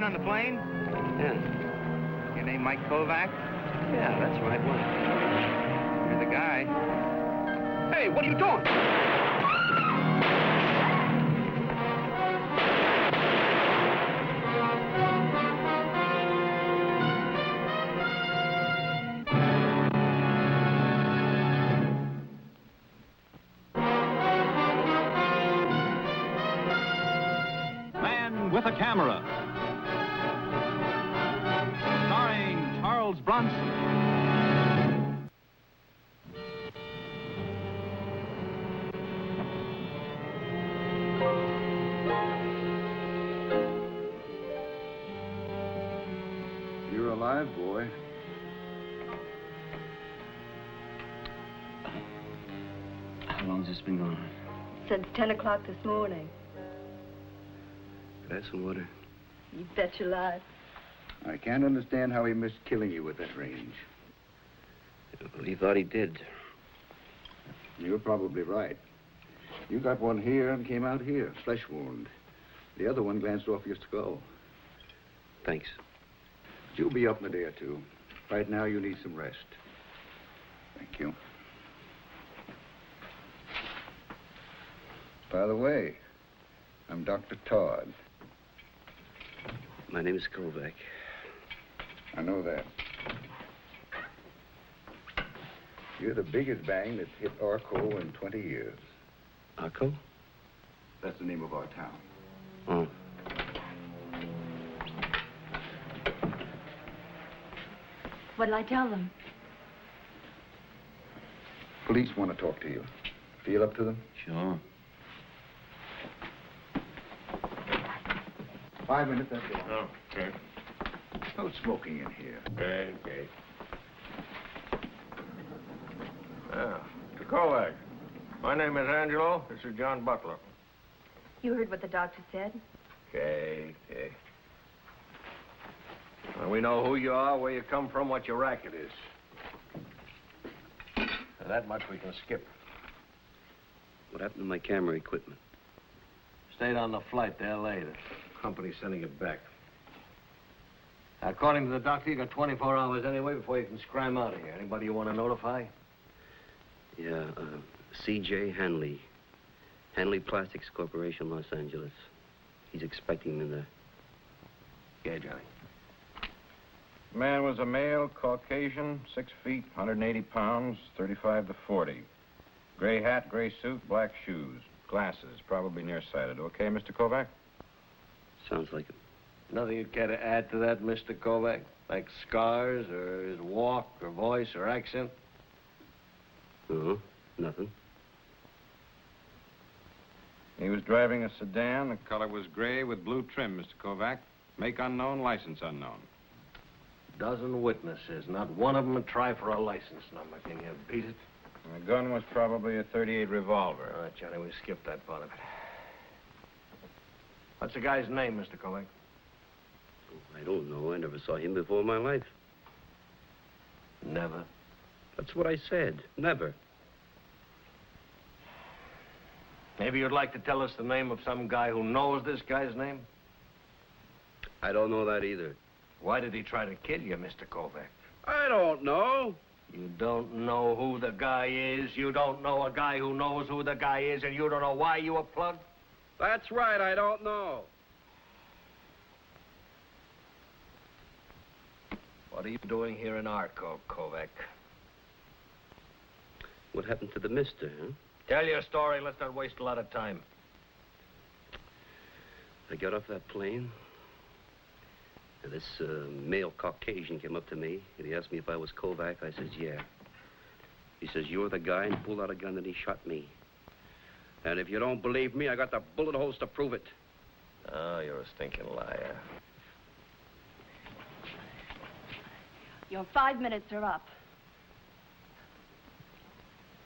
on the plane? Yeah. Your name Mike Kovac? Yeah, that's right. What? You're the guy. Hey, what are you doing? With a Camera, starring Charles Bronson. You're alive, boy. How long's this been going on? Since 10 o'clock this morning. Could I have some water? You bet your life. I can't understand how he missed killing you at that range. Well, he thought he did. You're probably right. You got one here and came out here, flesh wound. The other one glanced off your skull. Thanks. But you'll be up in a day or two. Right now, you need some rest. Thank you. By the way, I'm Dr. Todd. My name is Kovac. I know that. You're the biggest bang that's hit Arco in 20 years. Arco? That's the name of our town. Oh. What'll I tell them? Police want to talk to you. Feel up to them? Sure. 5 minutes, that's all. Oh, okay. No smoking in here. Okay, okay. Now, Mr. Kovac, my name is Angelo. This is John Butler. You heard what the doctor said? Okay, okay. Well, we know who you are, where you come from, what your racket is. Now, that much we can skip. What happened to my camera equipment? Stayed on the flight to L.A. The company's sending it back. According to the doctor, you got 24 hours anyway before you can scram out of here. Anybody you want to notify? Yeah, C.J. Hanley. Hanley Plastics Corporation, Los Angeles. He's expecting me there. Yeah, Johnny. Man was a male, Caucasian, 6 feet, 180 pounds, 35 to 40. Gray hat, gray suit, black shoes. Glasses, probably nearsighted. Okay, Mr. Kovac? Sounds like him. Nothing you'd care to add to that, Mr. Kovac? Like scars, or his walk, or voice, or accent? No, nothing. He was driving a sedan. The color was gray with blue trim, Mr. Kovac. Make unknown, license unknown. Dozen witnesses, not one of them would try for a license number. Can you beat it? And the gun was probably a .38 revolver. All right, Johnny, we skipped that part of it. What's the guy's name, Mr. Kovac? Oh, I don't know. I never saw him before in my life. Never. That's what I said. Never. Maybe you'd like to tell us the name of some guy who knows this guy's name? I don't know that either. Why did he try to kill you, Mr. Kovac? I don't know. You don't know who the guy is. You don't know a guy who knows who the guy is, and you don't know why you were plugged? That's right, I don't know. What are you doing here in Arco, Kovac? What happened to the mister, huh? Tell your story. Let's not waste a lot of time. I got off that plane. And this male Caucasian came up to me, and he asked me if I was Kovac. I says, yeah. He says, you're the guy, and he pulled out a gun and he shot me. And if you don't believe me, I got the bullet holes to prove it. Oh, you're a stinking liar. Your 5 minutes are up.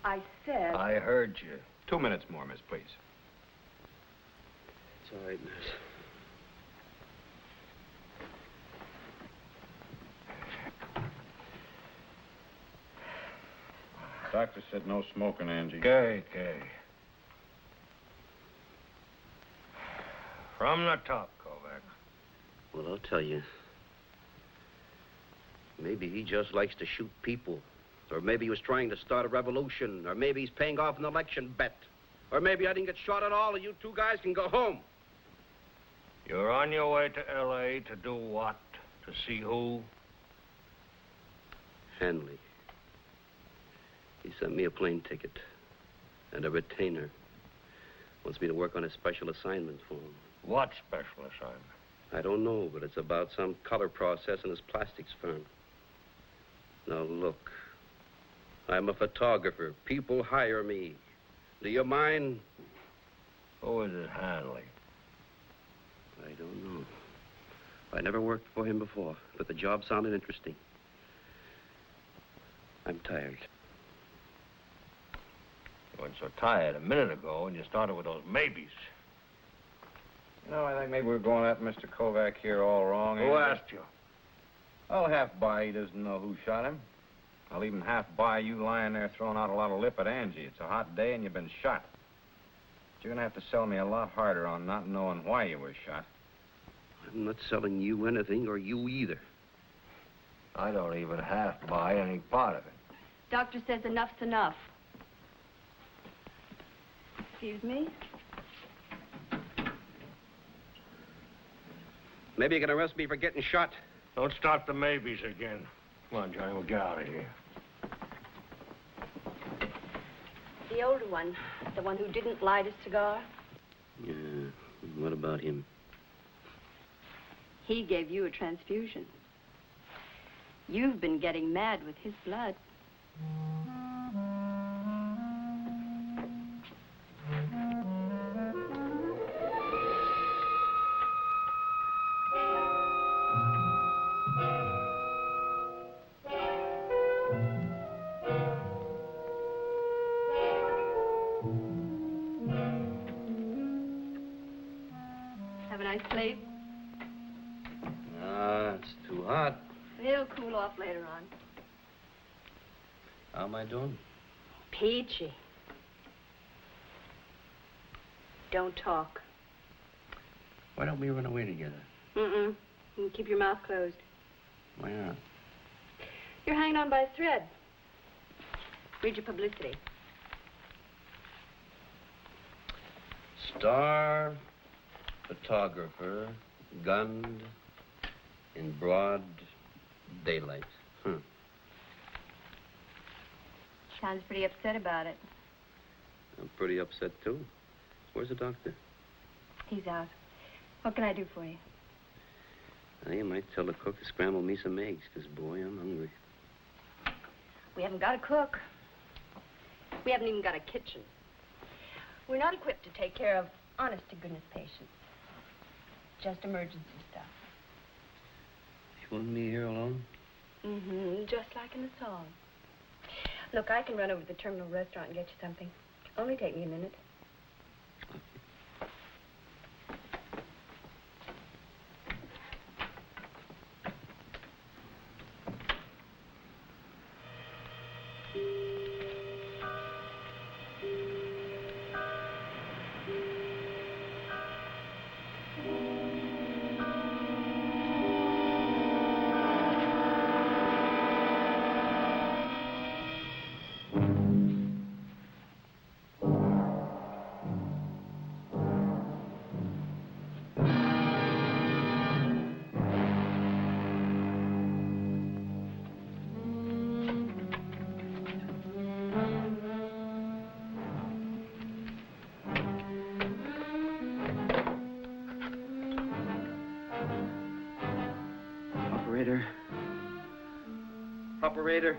I said... I heard you. 2 minutes more, miss, please. It's all right, miss. Doctor said no smoking, Angie. Okay, okay. From the top, Kovac. Well, I'll tell you. Maybe he just likes to shoot people. Or maybe he was trying to start a revolution. Or maybe he's paying off an election bet. Or maybe I didn't get shot at all, and you two guys can go home. You're on your way to L.A. to do what? To see who? Hanley. He sent me a plane ticket. And a retainer. Wants me to work on a special assignment for him. What special assignment? I don't know, but it's about some color process in his plastics firm. Now, look. I'm a photographer. People hire me. Do you mind? Who is it, Hanley? I don't know. I never worked for him before, but the job sounded interesting. I'm tired. You weren't so tired a minute ago when you started with those maybes. You know, I think maybe we're going at Mr. Kovac here all wrong. Who asked you? I'll half buy he doesn't know who shot him. I'll even half buy you lying there throwing out a lot of lip at Angie. It's a hot day and you've been shot. But you're gonna have to sell me a lot harder on not knowing why you were shot. I'm not selling you anything, or you either. I don't even half buy any part of it. Doctor says enough's enough. Excuse me? Maybe you can arrest me for getting shot. Don't start the maybes again. Come on, Johnny, we'll get out of here. The older one. The one who didn't light a cigar. Yeah, what about him? He gave you a transfusion. You've been getting mad with his blood. Have a nice plate. It's too hot. It'll cool off later on. How am I doing? Peachy. Don't talk. Why don't we run away together? Mm-mm. You keep your mouth closed. Why not? You're hanging on by a thread. Read your publicity. Star photographer gunned in broad daylight. Sounds pretty upset about it. I'm pretty upset, too. Where's the doctor? He's out. What can I do for you? You might tell the cook to scramble me some eggs, because, boy, I'm hungry. We haven't got a cook. We haven't even got a kitchen. We're not equipped to take care of honest-to-goodness patients. Just emergency stuff. You want me here alone? Mm-hmm, just like in the song. Look, I can run over to the terminal restaurant and get you something. Only take me a minute. Operator. Operator.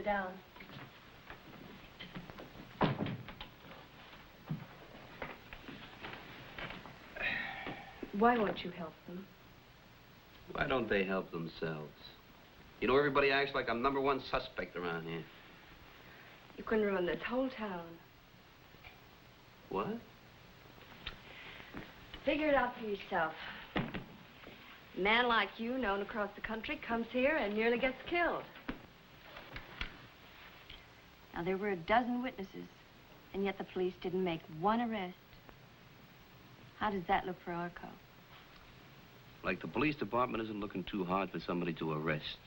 Sit down. Why won't you help them? Why don't they help themselves? You know, everybody acts like I'm #1 suspect around here. You can ruin this whole town. What? Figure it out for yourself. A man like you, known across the country, comes here and nearly gets killed. Now, there were a dozen witnesses, and yet the police didn't make one arrest. How does that look for our cause? Like the police department isn't looking too hard for somebody to arrest.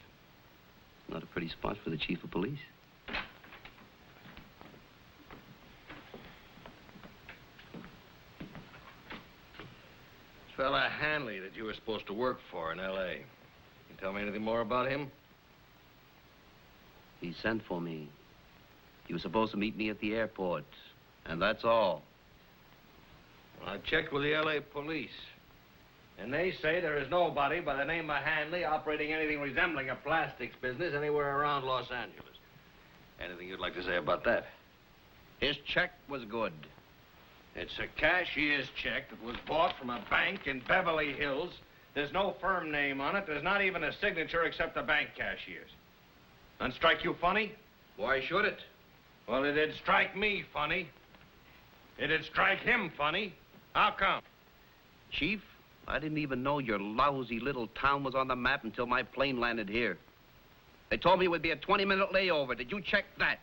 Not a pretty spot for the chief of police. Fella Hanley that you were supposed to work for in L.A. You tell me anything more about him? He sent for me. He was supposed to meet me at the airport, and that's all. Well, I checked with the L.A. police, and they say there is nobody by the name of Hanley operating anything resembling a plastics business anywhere around Los Angeles. Anything you'd like to say about that? His check was good. It's a cashier's check that was bought from a bank in Beverly Hills. There's no firm name on it. There's not even a signature except the bank cashier's. Doesn't strike you funny? Why should it? Well, it'd strike me funny. It'd strike him funny. How come? Chief, I didn't even know your lousy little town was on the map until my plane landed here. They told me it would be a 20-minute layover. Did you check that?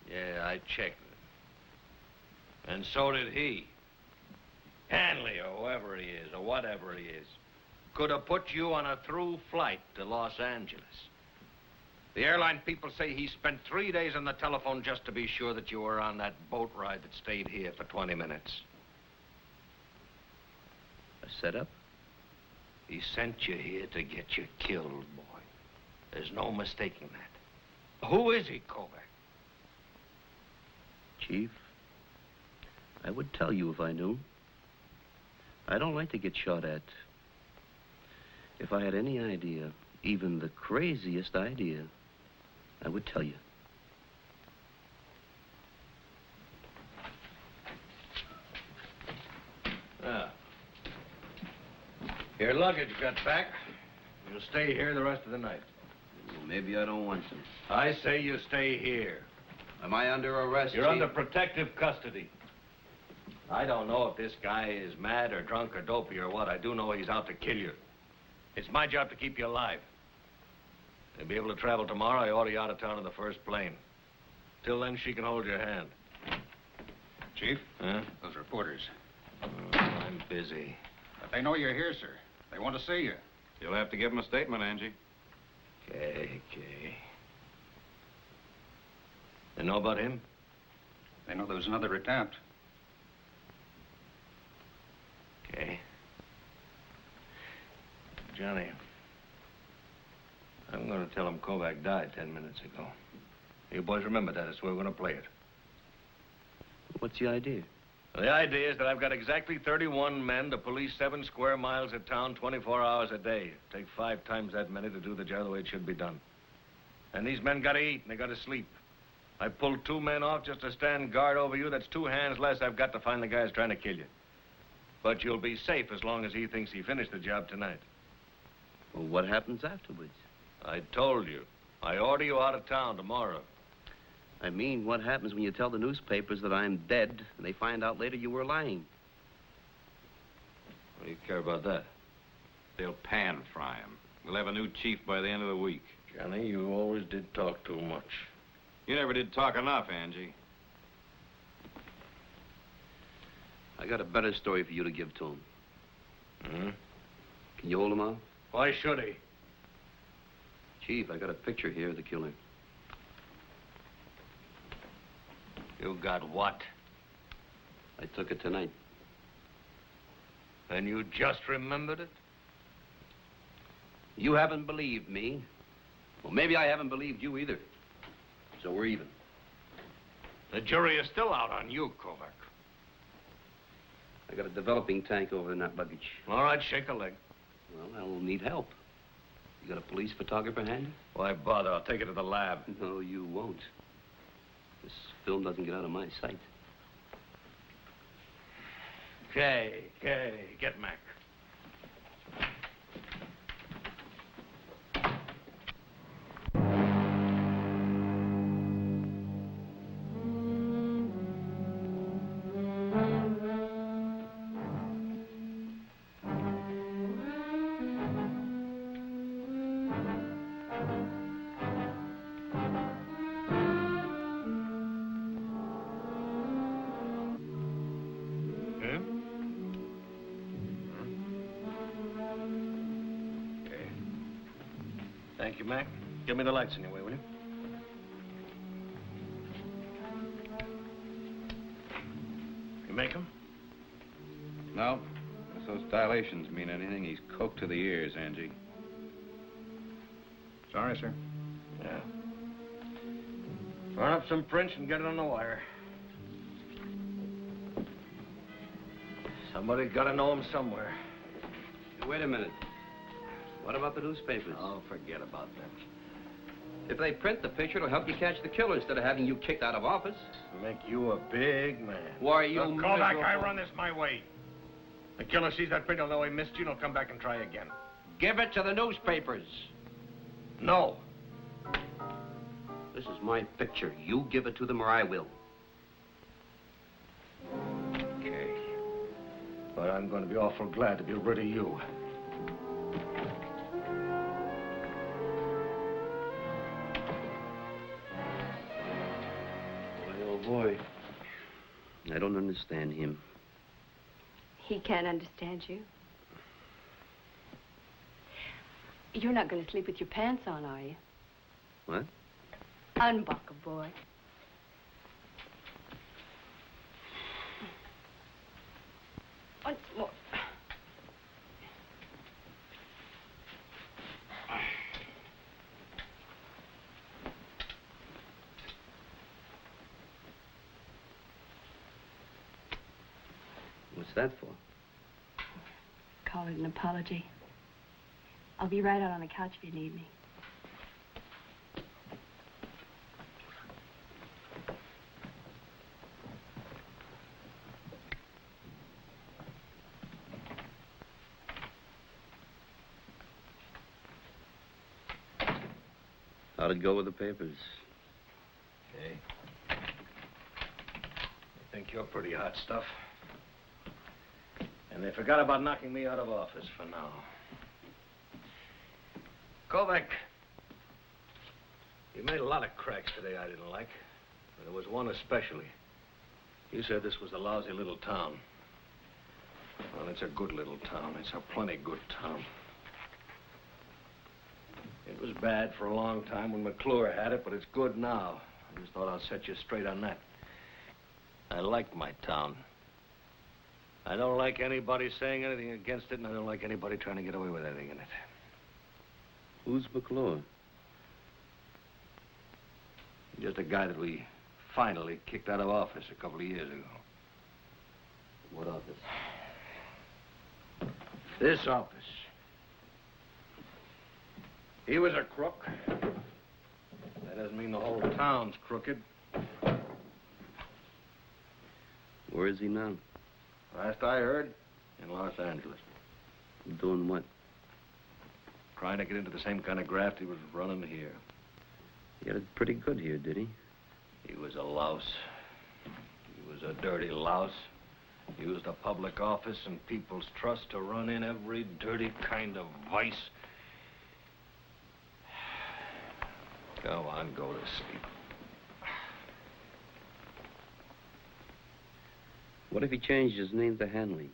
Yeah, I checked it. And so did he. Hanley, or whoever he is, or whatever he is, could have put you on a through flight to Los Angeles. The airline people say he spent 3 days on the telephone just to be sure that you were on that boat ride that stayed here for 20 minutes. A setup? He sent you here to get you killed, boy. There's no mistaking that. Who is he, Kovac? Chief, I would tell you if I knew. I don't like to get shot at. If I had any idea, even the craziest idea, I would tell you. Ah. Your luggage got back. You'll stay here the rest of the night. Well, maybe I don't want to. I say you stay here. Am I under arrest, You're Chief? under protective custody. I don't know if this guy is mad or drunk or dopey or what. I do know he's out to kill you. It's my job to keep you alive. You'll be able to travel tomorrow. I order you out of town on the first plane. Till then, she can hold your hand. Chief? Huh? Those reporters. I'm busy. But they know you're here, sir. They want to see you. You'll have to give them a statement, Angie. Okay. They know about him? They know there was another attempt. Okay. Johnny, I'm going to tell him Kovac died 10 minutes ago. You boys remember that. That's where we're going to play it. What's the idea? The idea is that I've got exactly 31 men to police 7 square miles of town 24 hours a day. Take 5 times that many to do the job the way it should be done. And these men got to eat and they got to sleep. I pulled 2 men off just to stand guard over you. That's 2 hands less I've got to find the guys trying to kill you. But you'll be safe as long as he thinks he finished the job tonight. Well, what happens afterwards? I told you. I order you out of town tomorrow. I mean, what happens when you tell the newspapers that I'm dead and they find out later you were lying? What do you care about that? They'll pan-fry him. We'll have a new chief by the end of the week. Johnny, you always did talk too much. You never did talk enough, Angie. I got a better story for you to give to him. Hmm? Can you hold him out? Why should he? Chief, I got a picture here of the killer. You got what? I took it tonight. And you just remembered it? You haven't believed me. Well, maybe I haven't believed you either. So we're even. The jury is still out on you, Kovac. I got a developing tank over in that luggage. All right, shake a leg. Well, I'll need help. You got a police photographer handy? Why bother? I'll take it to the lab. No, you won't. This film doesn't get out of my sight. Okay, get Mac. Thank you, Mac. Give me the lights anyway, will you? You make them? No. If those dilations mean anything, he's coked to the ears, Angie. Sorry, sir. Yeah. Run up some prints and get it on the wire. Somebody's got to know him somewhere. Hey, wait a minute. What about the newspapers? Oh, forget about that. If they print the picture, it'll help you catch the killer instead of having you kicked out of office. Make you a big man. Why, you Look, call back. I miserable- run this my way. The killer sees that print, he'll know he missed you, and he'll come back and try again. Give it to the newspapers. No. This is my picture. You give it to them or I will. Okay. But I'm going to be awful glad to be rid of you. Boy, I don't understand him. He can't understand you. You're not going to sleep with your pants on, are you? What? Unbuckle, boy. Once more. What's that for? Call it an apology. I'll be right out on the couch if you need me. How'd it go with the papers? Okay. I think you're pretty hot stuff. And they forgot about knocking me out of office for now. Kovac, you made a lot of cracks today I didn't like. But there was one especially. You said this was a lousy little town. Well, it's a good little town. It's a plenty good town. It was bad for a long time when McClure had it, but it's good now. I just thought I'd set you straight on that. I like my town. I don't like anybody saying anything against it, and I don't like anybody trying to get away with anything in it. Who's McClure? Just a guy that we finally kicked out of office a couple of years ago. What office? This office. He was a crook. That doesn't mean the whole town's crooked. Where is he now? Last I heard, in Los Angeles. Doing what? Trying to get into the same kind of graft he was running here. He had it pretty good here, did he? He was a louse. He was a dirty louse. Used the public office and people's trust to run in every dirty kind of vice. Go on, go to sleep. What if he changed his name to Hanley?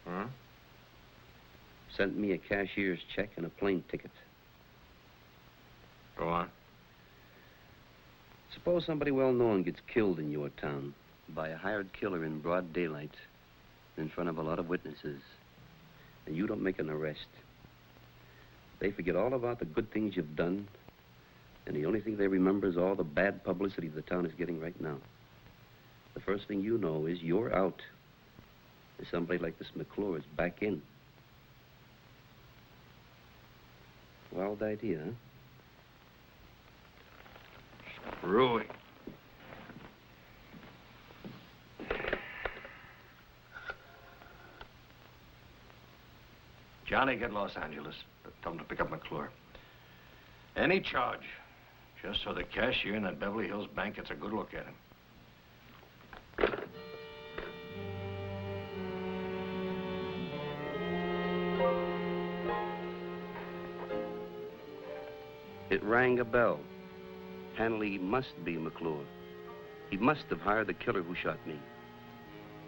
Huh? Sent me a cashier's check and a plane ticket. Go on. Suppose somebody well-known gets killed in your town by a hired killer in broad daylight in front of a lot of witnesses, and you don't make an arrest. They forget all about the good things you've done, and the only thing they remember is all the bad publicity the town is getting right now. The first thing you know is you're out, and somebody like this McClure is back in. Wild idea, huh? Screwy. Johnny, get Los Angeles. Tell him to pick up McClure. Any charge, just so the cashier in that Beverly Hills bank gets a good look at him. It rang a bell. Hanley must be McClure. He must have hired the killer who shot me.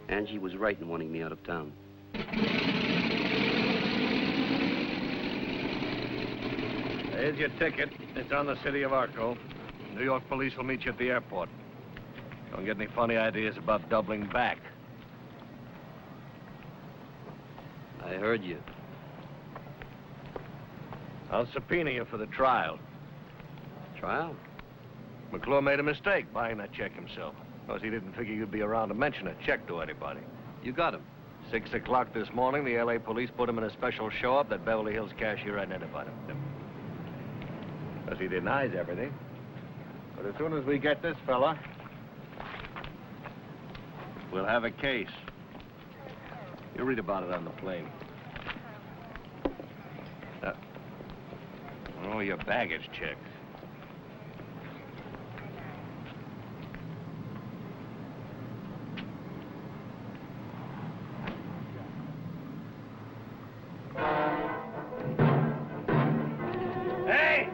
Angie was right in wanting me out of town. There's your ticket. It's on the city of Arco. New York police will meet you at the airport. Don't get any funny ideas about doubling back. I heard you. I'll subpoena you for the trial. Trial? McClure made a mistake buying that check himself. Because he didn't figure you'd be around to mention a check to anybody. You got him. 6 o'clock this morning, the L.A. police put him in a special show-up that Beverly Hills cashier identified him. Because he denies everything. But as soon as we get this fella, we'll have a case. You'll read about it on the plane. Oh, your baggage check. Hey!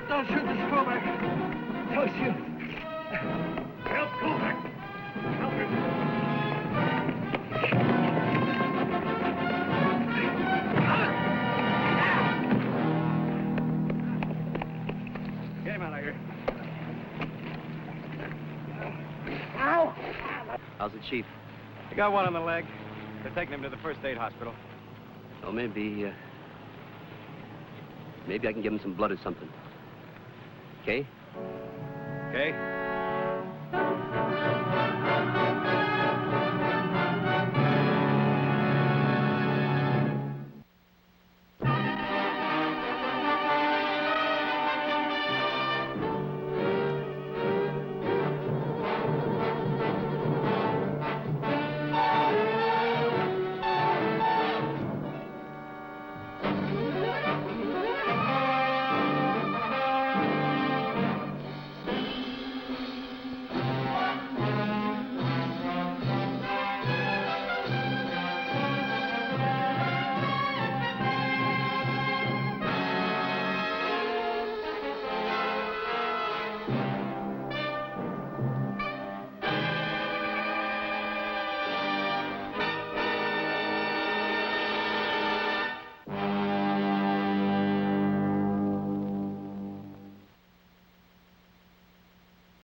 Don't shoot this Kovac. Don't shoot. Help Kovac. Help him. Get him out of here. Ow! How's the chief? You got one on the leg. They're taking him to the first aid hospital. Oh, maybe I can give him some blood or something. Okay? Okay?